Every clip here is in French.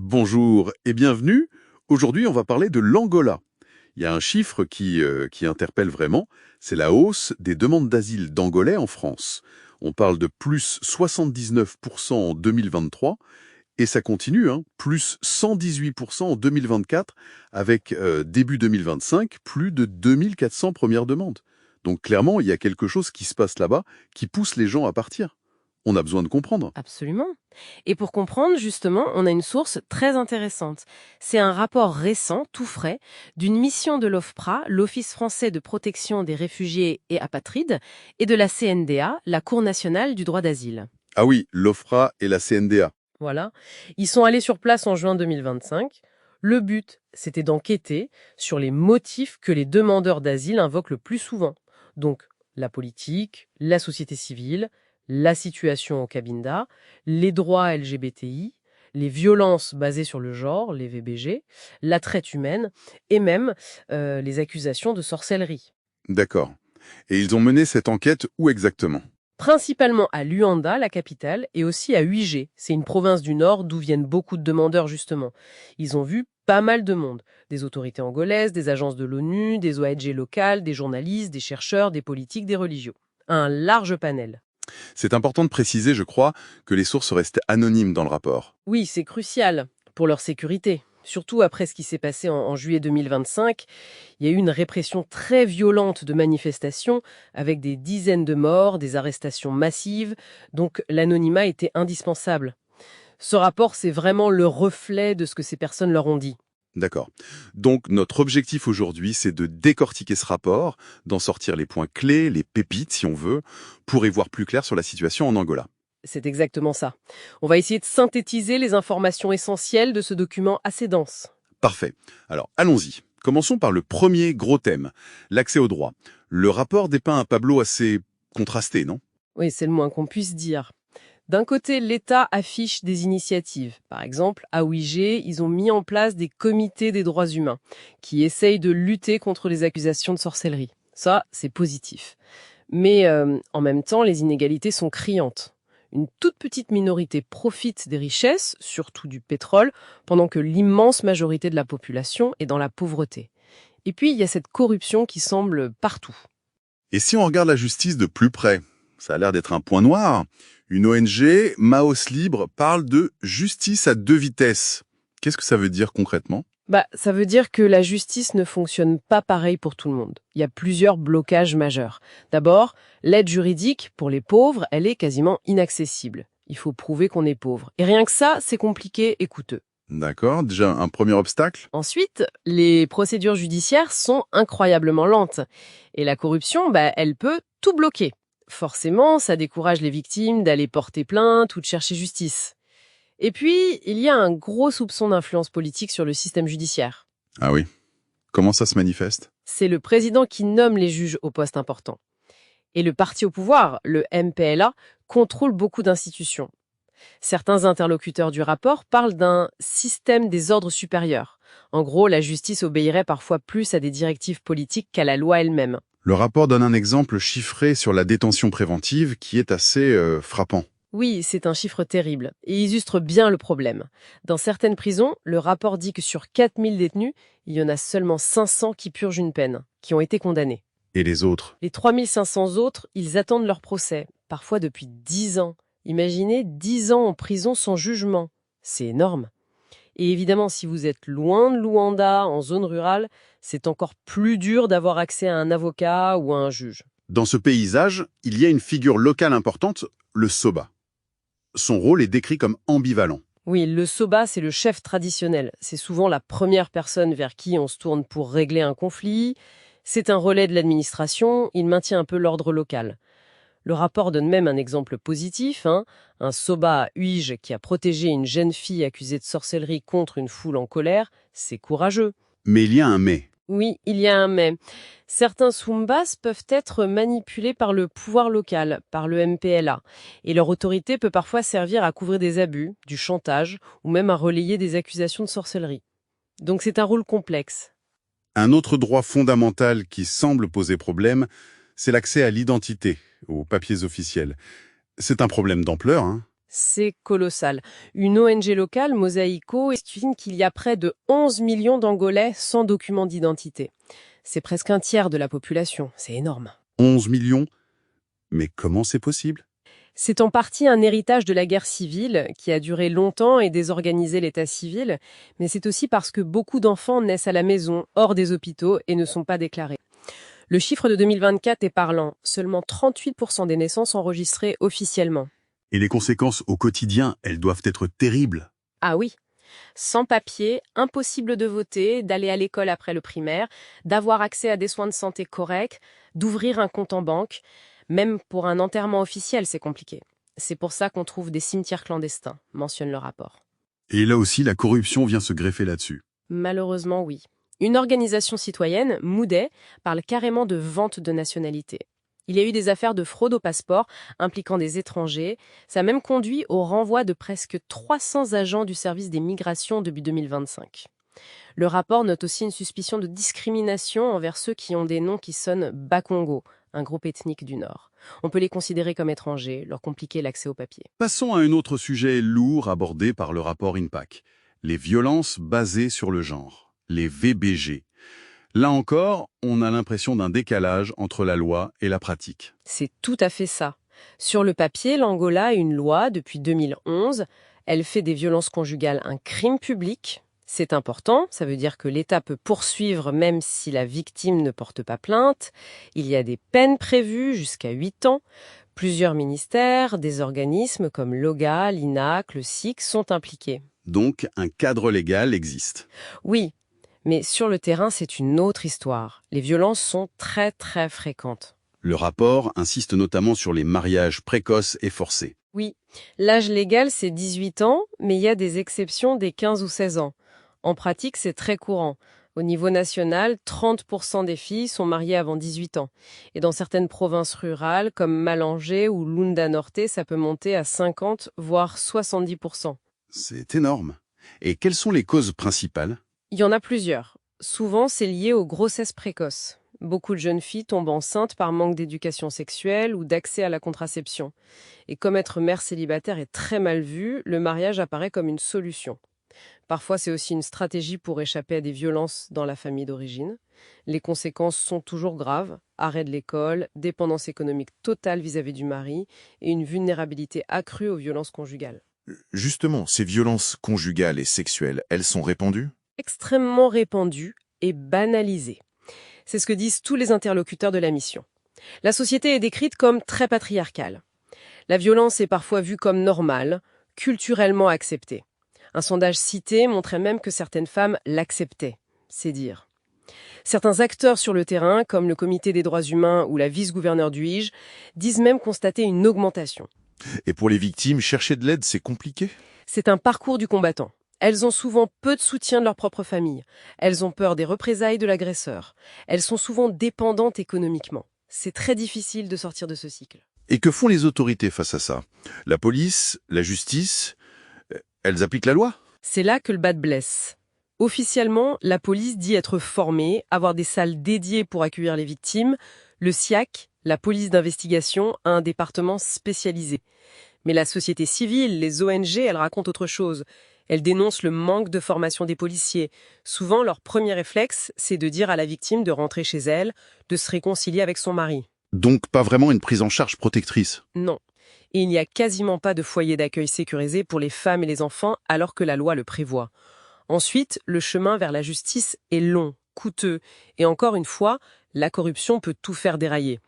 Bonjour et bienvenue. Aujourd'hui, on va parler de l'Angola. Il y a un chiffre qui interpelle vraiment, c'est la hausse des demandes d'asile d'Angolais en France. On parle de plus 79% en 2023 et ça continue, plus 118% en 2024 avec début 2025 plus de 2400 premières demandes. Donc clairement, il y a quelque chose qui se passe là-bas qui pousse les gens à partir. On a besoin de comprendre. Absolument. Et pour comprendre, justement, on a une source très intéressante. C'est un rapport récent, tout frais, d'une mission de l'OFPRA, l'Office français de protection des réfugiés et apatrides, et de la CNDA, la Cour nationale du droit d'asile. Ah oui, l'OFPRA et la CNDA. Voilà. Ils sont allés sur place en juin 2025. Le but, c'était d'enquêter sur les motifs que les demandeurs d'asile invoquent le plus souvent. Donc, la politique, la société civile, la situation au Cabinda, les droits LGBTI, les violences basées sur le genre, les VBG, la traite humaine et même les accusations de sorcellerie. D'accord. Et ils ont mené cette enquête où exactement? Principalement à Luanda, la capitale, et aussi à Uige. C'est une province du nord d'où viennent beaucoup de demandeurs justement. Ils ont vu pas mal de monde. Des autorités angolaises, des agences de l'ONU, des ONG locales, des journalistes, des chercheurs, des politiques, des religieux. Un large panel. C'est important de préciser, je crois, que les sources restent anonymes dans le rapport. Oui, c'est crucial pour leur sécurité. Surtout après ce qui s'est passé en juillet 2025, il y a eu une répression très violente de manifestations avec des dizaines de morts, des arrestations massives, donc l'anonymat était indispensable. Ce rapport, c'est vraiment le reflet de ce que ces personnes leur ont dit. D'accord. Donc notre objectif aujourd'hui, c'est de décortiquer ce rapport, d'en sortir les points clés, les pépites si on veut, pour y voir plus clair sur la situation en Angola. C'est exactement ça. On va essayer de synthétiser les informations essentielles de ce document assez dense. Parfait. Alors allons-y. Commençons par le premier gros thème, l'accès au droit. Le rapport dépeint un tableau assez contrasté, non? Oui, c'est le moins qu'on puisse dire. D'un côté, l'État affiche des initiatives. Par exemple, à Ouiger, ils ont mis en place des comités des droits humains qui essayent de lutter contre les accusations de sorcellerie. Ça, c'est positif. Mais en même temps, les inégalités sont criantes. Une toute petite minorité profite des richesses, surtout du pétrole, pendant que l'immense majorité de la population est dans la pauvreté. Et puis, il y a cette corruption qui semble partout. Et si on regarde la justice de plus près, ça a l'air d'être un point noir. Une ONG, Maos Libre, parle de justice à deux vitesses. Qu'est-ce que ça veut dire concrètement? Ça veut dire que la justice ne fonctionne pas pareil pour tout le monde. Il y a plusieurs blocages majeurs. D'abord, l'aide juridique pour les pauvres, elle est quasiment inaccessible. Il faut prouver qu'on est pauvre. Et rien que ça, c'est compliqué et coûteux. D'accord, déjà un premier obstacle. Ensuite, les procédures judiciaires sont incroyablement lentes. Et la corruption, elle peut tout bloquer. Forcément, ça décourage les victimes d'aller porter plainte ou de chercher justice. Et puis, il y a un gros soupçon d'influence politique sur le système judiciaire. Ah oui. Comment ça se manifeste? C'est le président qui nomme les juges aux postes importants. Et le parti au pouvoir, le MPLA, contrôle beaucoup d'institutions. Certains interlocuteurs du rapport parlent d'un système des ordres supérieurs. En gros, la justice obéirait parfois plus à des directives politiques qu'à la loi elle-même. Le rapport donne un exemple chiffré sur la détention préventive qui est assez frappant. Oui, c'est un chiffre terrible, et il illustre bien le problème. Dans certaines prisons, le rapport dit que sur 4000 détenus, il y en a seulement 500 qui purgent une peine, qui ont été condamnés. Et les autres? Les 3500 autres, ils attendent leur procès, parfois depuis 10 ans. Imaginez 10 ans en prison sans jugement. C'est énorme. Et évidemment, si vous êtes loin de Luanda, en zone rurale, c'est encore plus dur d'avoir accès à un avocat ou à un juge. Dans ce paysage, il y a une figure locale importante, le Soba. Son rôle est décrit comme ambivalent. Oui, le Soba, c'est le chef traditionnel. C'est souvent la première personne vers qui on se tourne pour régler un conflit. C'est un relais de l'administration, il maintient un peu l'ordre local. Le rapport donne même un exemple positif, un Soba à Uige qui a protégé une jeune fille accusée de sorcellerie contre une foule en colère, c'est courageux. Mais il y a un mais. Oui, il y a un mais. Certains Sumbas peuvent être manipulés par le pouvoir local, par le MPLA, et leur autorité peut parfois servir à couvrir des abus, du chantage, ou même à relayer des accusations de sorcellerie. Donc c'est un rôle complexe. Un autre droit fondamental qui semble poser problème, c'est l'accès à l'identité, aux papiers officiels. C'est un problème d'ampleur, C'est colossal. Une ONG locale, Mosaico, estime qu'il y a près de 11 millions d'Angolais sans document d'identité. C'est presque un tiers de la population, c'est énorme. 11 millions? Mais comment c'est possible? C'est en partie un héritage de la guerre civile qui a duré longtemps et désorganisé l'état civil, mais c'est aussi parce que beaucoup d'enfants naissent à la maison, hors des hôpitaux et ne sont pas déclarés. Le chiffre de 2024 est parlant, seulement 38% des naissances enregistrées officiellement. Et les conséquences au quotidien, elles doivent être terribles. Ah oui, sans papier, impossible de voter, d'aller à l'école après le primaire, d'avoir accès à des soins de santé corrects, d'ouvrir un compte en banque. Même pour un enterrement officiel, c'est compliqué. C'est pour ça qu'on trouve des cimetières clandestins, mentionne le rapport. Et là aussi, la corruption vient se greffer là-dessus. Malheureusement, oui. Une organisation citoyenne, Moudet, parle carrément de vente de nationalité. Il y a eu des affaires de fraude au passeport impliquant des étrangers. Ça a même conduit au renvoi de presque 300 agents du service des migrations depuis 2025. Le rapport note aussi une suspicion de discrimination envers ceux qui ont des noms qui sonnent Bakongo, un groupe ethnique du Nord. On peut les considérer comme étrangers, leur compliquer l'accès au papier. Passons à un autre sujet lourd abordé par le rapport INPAC. Les violences basées sur le genre, les VBG. Là encore, on a l'impression d'un décalage entre la loi et la pratique. C'est tout à fait ça. Sur le papier, l'Angola a une loi depuis 2011. Elle fait des violences conjugales un crime public. C'est important, ça veut dire que l'État peut poursuivre même si la victime ne porte pas plainte. Il y a des peines prévues jusqu'à 8 ans. Plusieurs ministères, des organismes comme l'OGA, l'INAC, le SIC sont impliqués. Donc, un cadre légal existe. Oui, mais sur le terrain, c'est une autre histoire. Les violences sont très très fréquentes. Le rapport insiste notamment sur les mariages précoces et forcés. Oui, l'âge légal, c'est 18 ans, mais il y a des exceptions des 15 ou 16 ans. En pratique, c'est très courant. Au niveau national, 30% des filles sont mariées avant 18 ans. Et dans certaines provinces rurales, comme Malangé ou Lunda Norte, ça peut monter à 50, voire 70%. C'est énorme. Et quelles sont les causes principales? Il y en a plusieurs. Souvent, c'est lié aux grossesses précoces. Beaucoup de jeunes filles tombent enceintes par manque d'éducation sexuelle ou d'accès à la contraception. Et comme être mère célibataire est très mal vu, le mariage apparaît comme une solution. Parfois, c'est aussi une stratégie pour échapper à des violences dans la famille d'origine. Les conséquences sont toujours graves. Arrêt de l'école, dépendance économique totale vis-à-vis du mari et une vulnérabilité accrue aux violences conjugales. Justement, ces violences conjugales et sexuelles, elles sont répandues? Extrêmement répandues et banalisées. C'est ce que disent tous les interlocuteurs de la mission. La société est décrite comme très patriarcale. La violence est parfois vue comme normale, culturellement acceptée. Un sondage cité montrait même que certaines femmes l'acceptaient, c'est dire. Certains acteurs sur le terrain, comme le Comité des droits humains ou la vice-gouverneure du Hige, disent même constater une augmentation. Et pour les victimes, chercher de l'aide, c'est compliqué? C'est un parcours du combattant. Elles ont souvent peu de soutien de leur propre famille. Elles ont peur des représailles de l'agresseur. Elles sont souvent dépendantes économiquement. C'est très difficile de sortir de ce cycle. Et que font les autorités face à ça? La police, la justice, elles appliquent la loi? C'est là que le bas blesse. Officiellement, la police dit être formée, avoir des salles dédiées pour accueillir les victimes. Le SIAC, la police d'investigation, a un département spécialisé. Mais la société civile, les ONG, elles racontent autre chose. Elles dénoncent le manque de formation des policiers. Souvent, leur premier réflexe, c'est de dire à la victime de rentrer chez elle, de se réconcilier avec son mari. Donc pas vraiment une prise en charge protectrice. Non. Et il n'y a quasiment pas de foyer d'accueil sécurisé pour les femmes et les enfants alors que la loi le prévoit. Ensuite, le chemin vers la justice est long, coûteux. Et encore une fois, la corruption peut tout faire dérailler.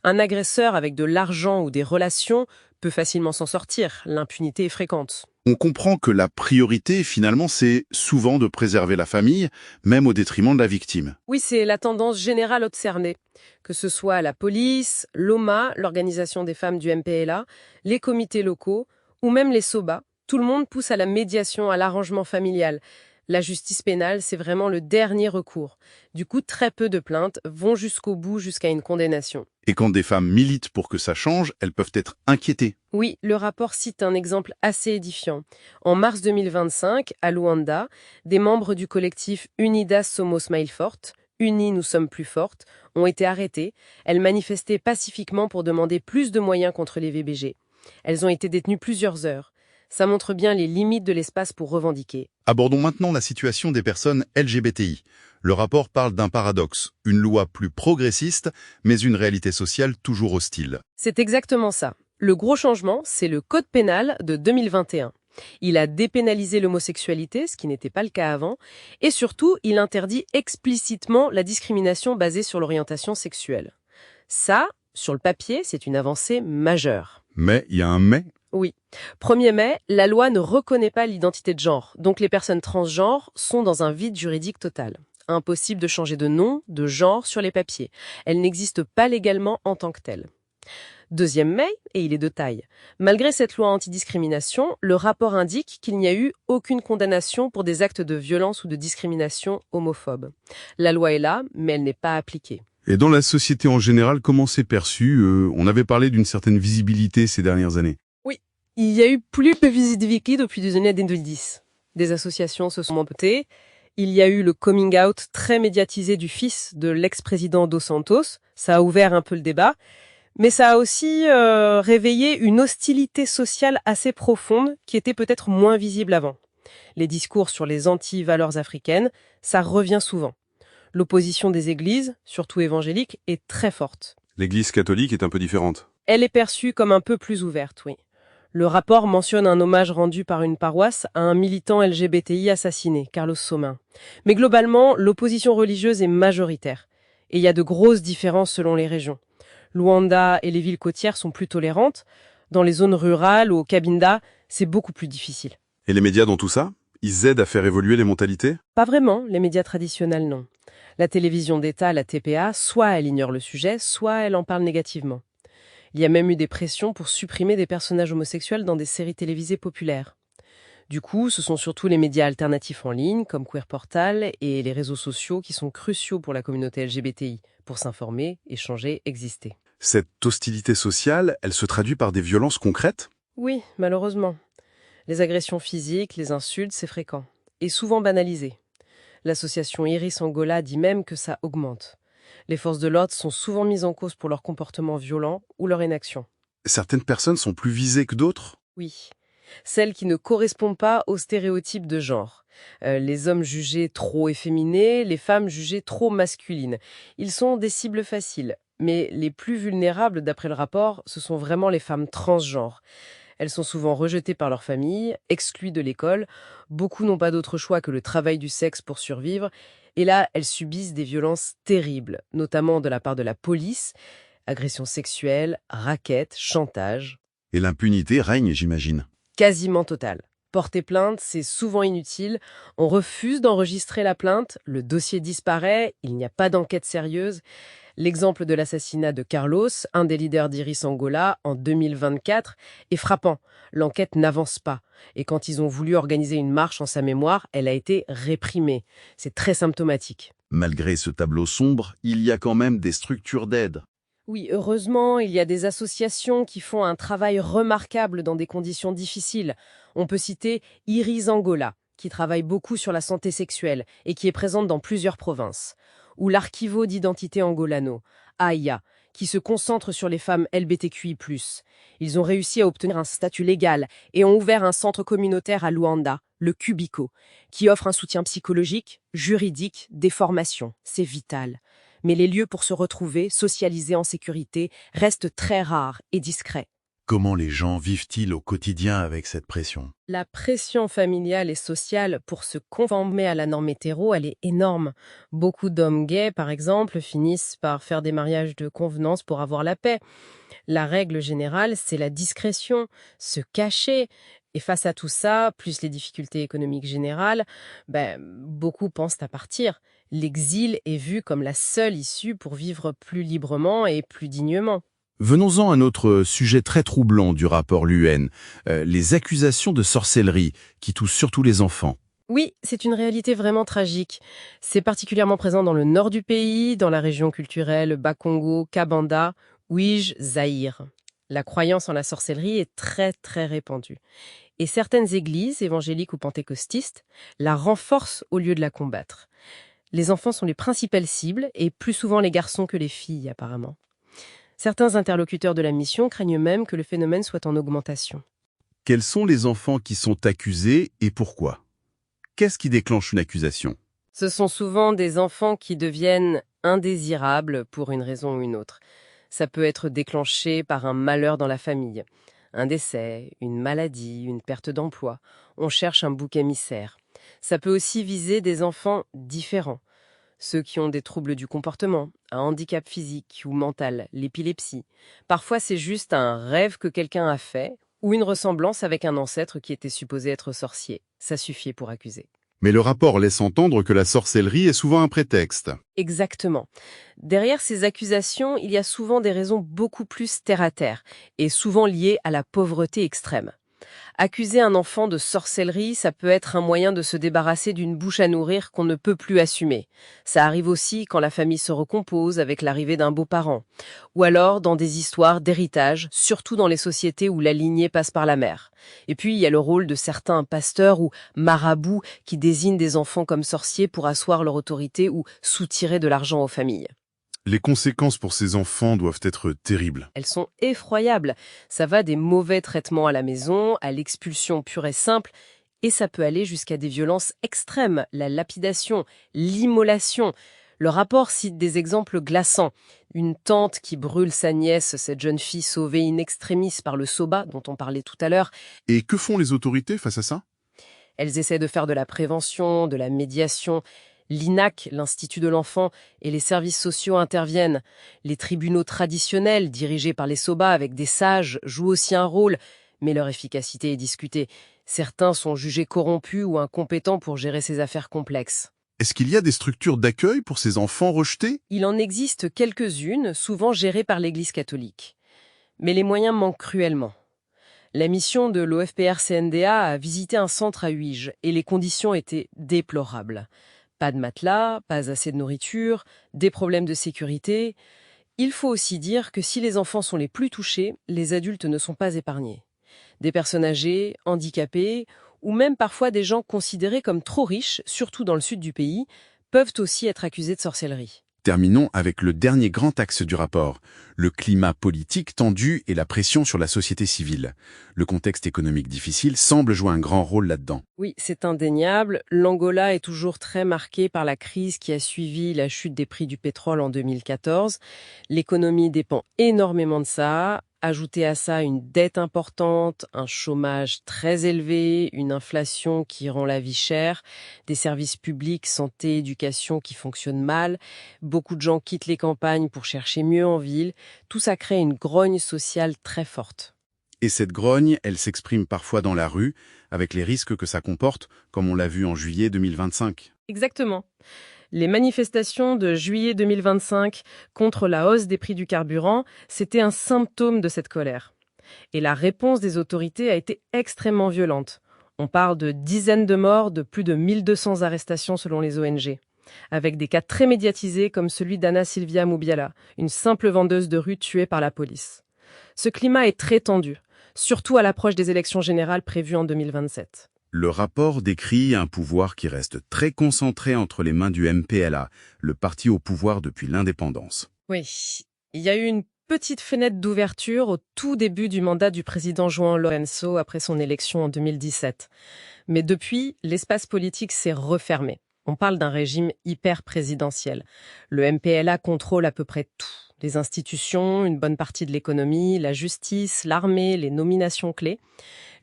Un agresseur avec de l'argent ou des relations peut facilement s'en sortir. L'impunité est fréquente. On comprend que la priorité, finalement, c'est souvent de préserver la famille, même au détriment de la victime. Oui, c'est la tendance générale observée. Que ce soit la police, l'OMA, l'organisation des femmes du MPLA, les comités locaux, ou même les SOBA, tout le monde pousse à la médiation, à l'arrangement familial. La justice pénale, c'est vraiment le dernier recours. Du coup, très peu de plaintes vont jusqu'au bout, jusqu'à une condamnation. Et quand des femmes militent pour que ça change, elles peuvent être inquiétées. Oui, le rapport cite un exemple assez édifiant. En mars 2025, à Luanda, des membres du collectif Unidas Somos Mais Fortes, Unis nous sommes plus fortes, ont été arrêtées. Elles manifestaient pacifiquement pour demander plus de moyens contre les VBG. Elles ont été détenues plusieurs heures. Ça montre bien les limites de l'espace pour revendiquer. Abordons maintenant la situation des personnes LGBTI. Le rapport parle d'un paradoxe, une loi plus progressiste, mais une réalité sociale toujours hostile. C'est exactement ça. Le gros changement, c'est le Code pénal de 2021. Il a dépénalisé l'homosexualité, ce qui n'était pas le cas avant, et surtout, il interdit explicitement la discrimination basée sur l'orientation sexuelle. Ça, sur le papier, c'est une avancée majeure. Mais il y a un mais. Oui. 1er mai, la loi ne reconnaît pas l'identité de genre, donc les personnes transgenres sont dans un vide juridique total. Impossible de changer de nom, de genre sur les papiers. Elles n'existent pas légalement en tant que telles. 2e mai, et il est de taille. Malgré cette loi antidiscrimination, le rapport indique qu'il n'y a eu aucune condamnation pour des actes de violence ou de discrimination homophobe. La loi est là, mais elle n'est pas appliquée. Et dans la société en général, comment c'est perçu? On avait parlé d'une certaine visibilité ces dernières années. Il y a eu plus de visibilité depuis les années 2010. Des associations se sont montées. Il y a eu le coming out très médiatisé du fils de l'ex-président Dos Santos. Ça a ouvert un peu le débat. Mais ça a aussi réveillé une hostilité sociale assez profonde qui était peut-être moins visible avant. Les discours sur les anti-valeurs africaines, ça revient souvent. L'opposition des églises, surtout évangéliques, est très forte. L'Église catholique est un peu différente. Elle est perçue comme un peu plus ouverte, oui. Le rapport mentionne un hommage rendu par une paroisse à un militant LGBTI assassiné, Carlos Somin. Mais globalement, l'opposition religieuse est majoritaire. Et il y a de grosses différences selon les régions. Luanda et les villes côtières sont plus tolérantes. Dans les zones rurales ou au Cabinda, c'est beaucoup plus difficile. Et les médias dans tout ça? Ils aident à faire évoluer les mentalités? Pas vraiment, les médias traditionnels non. La télévision d'État, la TPA, soit elle ignore le sujet, soit elle en parle négativement. Il y a même eu des pressions pour supprimer des personnages homosexuels dans des séries télévisées populaires. Du coup, ce sont surtout les médias alternatifs en ligne, comme Queer Portal, et les réseaux sociaux qui sont cruciaux pour la communauté LGBTI, pour s'informer, échanger, exister. Cette hostilité sociale, elle se traduit par des violences concrètes? Oui, malheureusement. Les agressions physiques, les insultes, c'est fréquent. Et souvent banalisé. L'association Iris Angola dit même que ça augmente. Les forces de l'ordre sont souvent mises en cause pour leur comportement violent ou leur inaction. Certaines personnes sont plus visées que d'autres? Oui. Celles qui ne correspondent pas aux stéréotypes de genre. Les hommes jugés trop efféminés, les femmes jugées trop masculines. Ils sont des cibles faciles. Mais les plus vulnérables, d'après le rapport, ce sont vraiment les femmes transgenres. Elles sont souvent rejetées par leur famille, exclues de l'école. Beaucoup n'ont pas d'autre choix que le travail du sexe pour survivre. Et là, elles subissent des violences terribles, notamment de la part de la police, agressions sexuelles, rackets, chantage. Et l'impunité règne, j'imagine. Quasiment totale. Porter plainte, c'est souvent inutile. On refuse d'enregistrer la plainte, le dossier disparaît, il n'y a pas d'enquête sérieuse. L'exemple de l'assassinat de Carlos, un des leaders d'Iris Angola, en 2024, est frappant. L'enquête n'avance pas. Et quand ils ont voulu organiser une marche en sa mémoire, elle a été réprimée. C'est très symptomatique. Malgré ce tableau sombre, il y a quand même des structures d'aide. Oui, heureusement, il y a des associations qui font un travail remarquable dans des conditions difficiles. On peut citer Iris Angola, qui travaille beaucoup sur la santé sexuelle et qui est présente dans plusieurs provinces. Ou l'Archivo d'identité angolano, AIA, qui se concentre sur les femmes LGBTQI+. Ils ont réussi à obtenir un statut légal et ont ouvert un centre communautaire à Luanda, le Cubico, qui offre un soutien psychologique, juridique, des formations. C'est vital. Mais les lieux pour se retrouver, socialiser en sécurité, restent très rares et discrets. Comment les gens vivent-ils au quotidien avec cette pression? La pression familiale et sociale pour se conformer à la norme hétéro, elle est énorme. Beaucoup d'hommes gays, par exemple, finissent par faire des mariages de convenance pour avoir la paix. La règle générale, c'est la discrétion, se cacher. Et face à tout ça, plus les difficultés économiques générales, beaucoup pensent à partir. L'exil est vu comme la seule issue pour vivre plus librement et plus dignement. Venons-en à un autre sujet très troublant du rapport l'UN, les accusations de sorcellerie qui touchent surtout les enfants. Oui, c'est une réalité vraiment tragique. C'est particulièrement présent dans le nord du pays, dans la région culturelle Bakongo, Kabanda, Ouige, Zaïre. La croyance en la sorcellerie est très très répandue. Et certaines églises, évangéliques ou pentecostistes, la renforcent au lieu de la combattre. Les enfants sont les principales cibles, et plus souvent les garçons que les filles apparemment. Certains interlocuteurs de la mission craignent même que le phénomène soit en augmentation. Quels sont les enfants qui sont accusés et pourquoi? Qu'est-ce qui déclenche une accusation? Ce sont souvent des enfants qui deviennent indésirables pour une raison ou une autre. Ça peut être déclenché par un malheur dans la famille, un décès, une maladie, une perte d'emploi. On cherche un bouc émissaire. Ça peut aussi viser des enfants différents, ceux qui ont des troubles du comportement, un handicap physique ou mental, l'épilepsie. Parfois, c'est juste un rêve que quelqu'un a fait ou une ressemblance avec un ancêtre qui était supposé être sorcier. Ça suffit pour accuser. Mais le rapport laisse entendre que la sorcellerie est souvent un prétexte. Exactement. Derrière ces accusations, il y a souvent des raisons beaucoup plus terre-à-terre et souvent liées à la pauvreté extrême. Accuser un enfant de sorcellerie, ça peut être un moyen de se débarrasser d'une bouche à nourrir qu'on ne peut plus assumer. Ça arrive aussi quand la famille se recompose avec l'arrivée d'un beau-parent. Ou alors dans des histoires d'héritage, surtout dans les sociétés où la lignée passe par la mère. Et puis il y a le rôle de certains pasteurs ou marabouts qui désignent des enfants comme sorciers pour asseoir leur autorité ou soutirer de l'argent aux familles. Les conséquences pour ces enfants doivent être terribles. Elles sont effroyables. Ça va des mauvais traitements à la maison, à l'expulsion pure et simple, et ça peut aller jusqu'à des violences extrêmes, la lapidation, l'immolation. Le rapport cite des exemples glaçants. Une tante qui brûle sa nièce, cette jeune fille sauvée in extremis par le SOBA, dont on parlait tout à l'heure. Et que font les autorités face à ça? Elles essaient de faire de la prévention, de la médiation. L'INAC, l'Institut de l'enfant, et les services sociaux interviennent. Les tribunaux traditionnels, dirigés par les SOBA avec des sages, jouent aussi un rôle, mais leur efficacité est discutée. Certains sont jugés corrompus ou incompétents pour gérer ces affaires complexes. Est-ce qu'il y a des structures d'accueil pour ces enfants rejetés? Il en existe quelques-unes, souvent gérées par l'Église catholique. Mais les moyens manquent cruellement. La mission de l'OFPR-CNDA a visité un centre à Huige, et les conditions étaient déplorables. Pas de matelas, pas assez de nourriture, des problèmes de sécurité. Il faut aussi dire que si les enfants sont les plus touchés, les adultes ne sont pas épargnés. Des personnes âgées, handicapées, ou même parfois des gens considérés comme trop riches, surtout dans le sud du pays, peuvent aussi être accusés de sorcellerie. Terminons avec le dernier grand axe du rapport, le climat politique tendu et la pression sur la société civile. Le contexte économique difficile semble jouer un grand rôle là-dedans. Oui, c'est indéniable. L'Angola est toujours très marqué par la crise qui a suivi la chute des prix du pétrole en 2014. L'économie dépend énormément de ça. Ajoutez à ça une dette importante, un chômage très élevé, une inflation qui rend la vie chère, des services publics, santé, éducation qui fonctionnent mal. Beaucoup de gens quittent les campagnes pour chercher mieux en ville. Tout ça crée une grogne sociale très forte. Et cette grogne, elle s'exprime parfois dans la rue, avec les risques que ça comporte, comme on l'a vu en juillet 2025. Exactement. Les manifestations de juillet 2025 contre la hausse des prix du carburant, c'était un symptôme de cette colère. Et la réponse des autorités a été extrêmement violente. On parle de dizaines de morts, de plus de 1200 arrestations selon les ONG, avec des cas très médiatisés comme celui d'Anna Silvia Mubiala, une simple vendeuse de rue tuée par la police. Ce climat est très tendu, surtout à l'approche des élections générales prévues en 2027. Le rapport décrit un pouvoir qui reste très concentré entre les mains du MPLA, le parti au pouvoir depuis l'indépendance. Oui, il y a eu une petite fenêtre d'ouverture au tout début du mandat du président João Lourenço après son élection en 2017. Mais depuis, l'espace politique s'est refermé. On parle d'un régime hyper présidentiel. Le MPLA contrôle à peu près tout. Les institutions, une bonne partie de l'économie, la justice, l'armée, les nominations clés.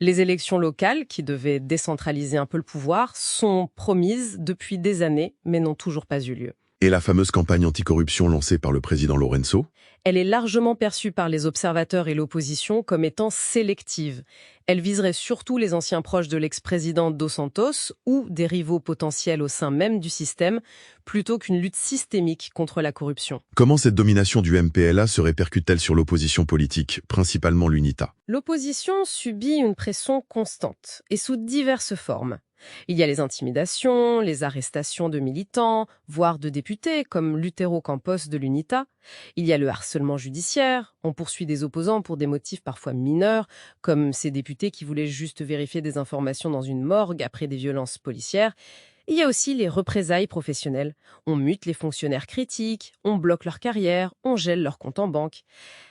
Les élections locales, qui devaient décentraliser un peu le pouvoir, sont promises depuis des années, mais n'ont toujours pas eu lieu. Et la fameuse campagne anticorruption lancée par le président Lourenço? Elle est largement perçue par les observateurs et l'opposition comme étant sélective. Elle viserait surtout les anciens proches de l'ex-président Dos Santos ou des rivaux potentiels au sein même du système, plutôt qu'une lutte systémique contre la corruption. Comment cette domination du MPLA se répercute-t-elle sur l'opposition politique, principalement l'UNITA? L'opposition subit une pression constante et sous diverses formes. Il y a les intimidations, les arrestations de militants, voire de députés, comme Lutero Campos de l'UNITA. Il y a le harcèlement judiciaire. On poursuit des opposants pour des motifs parfois mineurs, comme ces députés qui voulaient juste vérifier des informations dans une morgue après des violences policières. Il y a aussi les représailles professionnelles. On mute les fonctionnaires critiques, on bloque leur carrière, on gèle leur compte en banque.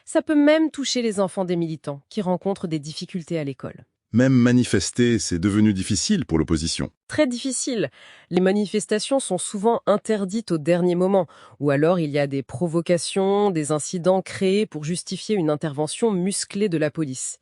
Ça peut même toucher les enfants des militants qui rencontrent des difficultés à l'école. Même manifester, c'est devenu difficile pour l'opposition. Très difficile. Les manifestations sont souvent interdites au dernier moment, ou alors il y a des provocations, des incidents créés pour justifier une intervention musclée de la police.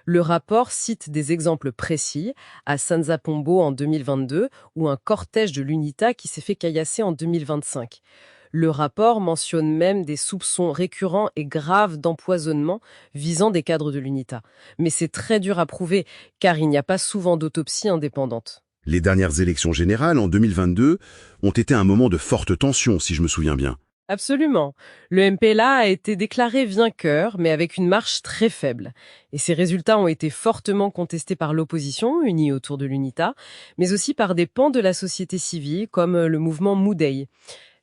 Le rapport cite des exemples précis, à Sanza Pombo en 2022 ou un cortège de l'UNITA qui s'est fait caillasser en 2025. Le rapport mentionne même des soupçons récurrents et graves d'empoisonnement visant des cadres de l'UNITA. Mais c'est très dur à prouver, car il n'y a pas souvent d'autopsie indépendante. Les dernières élections générales, en 2022, ont été un moment de forte tension, si je me souviens bien. Absolument. Le MPLA a été déclaré vainqueur, mais avec une marche très faible. Et ces résultats ont été fortement contestés par l'opposition, unie autour de l'UNITA, mais aussi par des pans de la société civile, comme le mouvement Moudei.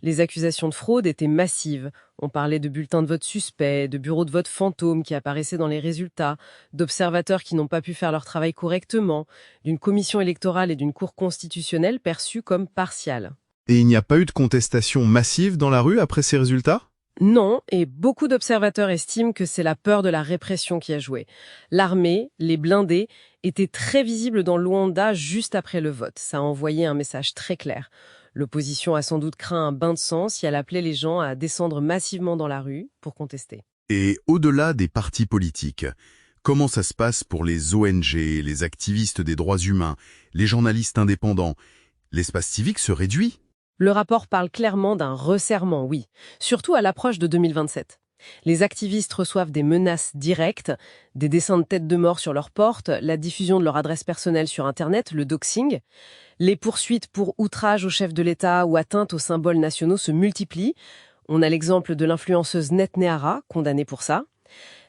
Les accusations de fraude étaient massives. On parlait de bulletins de vote suspects, de bureaux de vote fantômes qui apparaissaient dans les résultats, d'observateurs qui n'ont pas pu faire leur travail correctement, d'une commission électorale et d'une cour constitutionnelle perçues comme partiales. Et il n'y a pas eu de contestation massive dans la rue après ces résultats? Non, et beaucoup d'observateurs estiment que c'est la peur de la répression qui a joué. L'armée, les blindés, étaient très visibles dans Luanda juste après le vote. Ça a envoyé un message très clair. L'opposition a sans doute craint un bain de sang si elle appelait les gens à descendre massivement dans la rue pour contester. Et au-delà des partis politiques, comment ça se passe pour les ONG, les activistes des droits humains, les journalistes indépendants? L'espace civique se réduit? Le rapport parle clairement d'un resserrement, oui, surtout à l'approche de 2027. Les activistes reçoivent des menaces directes, des dessins de têtes de mort sur leurs portes, la diffusion de leur adresse personnelle sur Internet, le doxing. Les poursuites pour outrage au chef de l'État ou atteinte aux symboles nationaux se multiplient. On a l'exemple de l'influenceuse Netnehara, condamnée pour ça.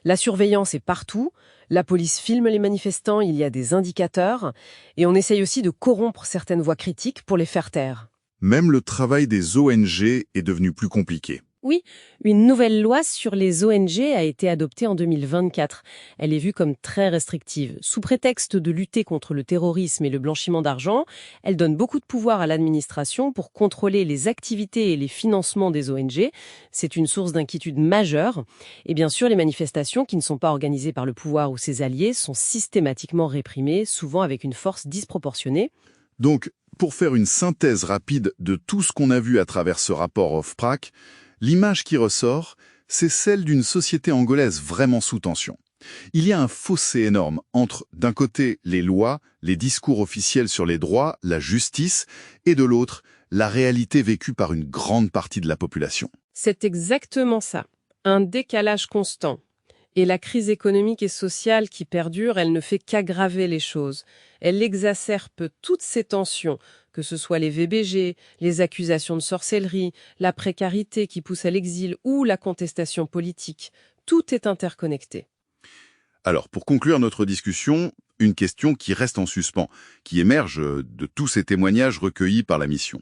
La surveillance est partout. La police filme les manifestants, il y a des indicateurs. Et on essaye aussi de corrompre certaines voix critiques pour les faire taire. Même le travail des ONG est devenu plus compliqué. Oui, une nouvelle loi sur les ONG a été adoptée en 2024. Elle est vue comme très restrictive. Sous prétexte de lutter contre le terrorisme et le blanchiment d'argent, elle donne beaucoup de pouvoir à l'administration pour contrôler les activités et les financements des ONG. C'est une source d'inquiétude majeure. Et bien sûr, les manifestations qui ne sont pas organisées par le pouvoir ou ses alliés sont systématiquement réprimées, souvent avec une force disproportionnée. Donc, pour faire une synthèse rapide de tout ce qu'on a vu à travers ce rapport OFPRAC, l'image qui ressort, c'est celle d'une société angolaise vraiment sous tension. Il y a un fossé énorme entre, d'un côté, les lois, les discours officiels sur les droits, la justice, et de l'autre, la réalité vécue par une grande partie de la population. C'est exactement ça. Un décalage constant. Et la crise économique et sociale qui perdure, elle ne fait qu'aggraver les choses. Elle exacerbe toutes ces tensions, que ce soit les VBG, les accusations de sorcellerie, la précarité qui pousse à l'exil ou la contestation politique. Tout est interconnecté. Alors, pour conclure notre discussion, une question qui reste en suspens, qui émerge de tous ces témoignages recueillis par la mission.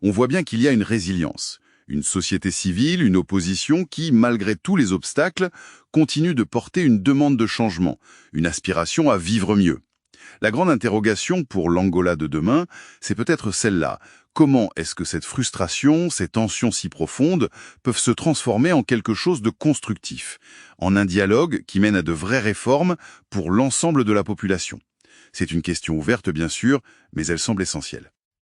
On voit bien qu'il y a une résilience. Une société civile, une opposition qui, malgré tous les obstacles, continue de porter une demande de changement, une aspiration à vivre mieux. La grande interrogation pour l'Angola de demain, c'est peut-être celle-là. Comment est-ce que cette frustration, ces tensions si profondes, peuvent se transformer en quelque chose de constructif, en un dialogue qui mène à de vraies réformes pour l'ensemble de la population? C'est une question ouverte, bien sûr, mais elle semble essentielle.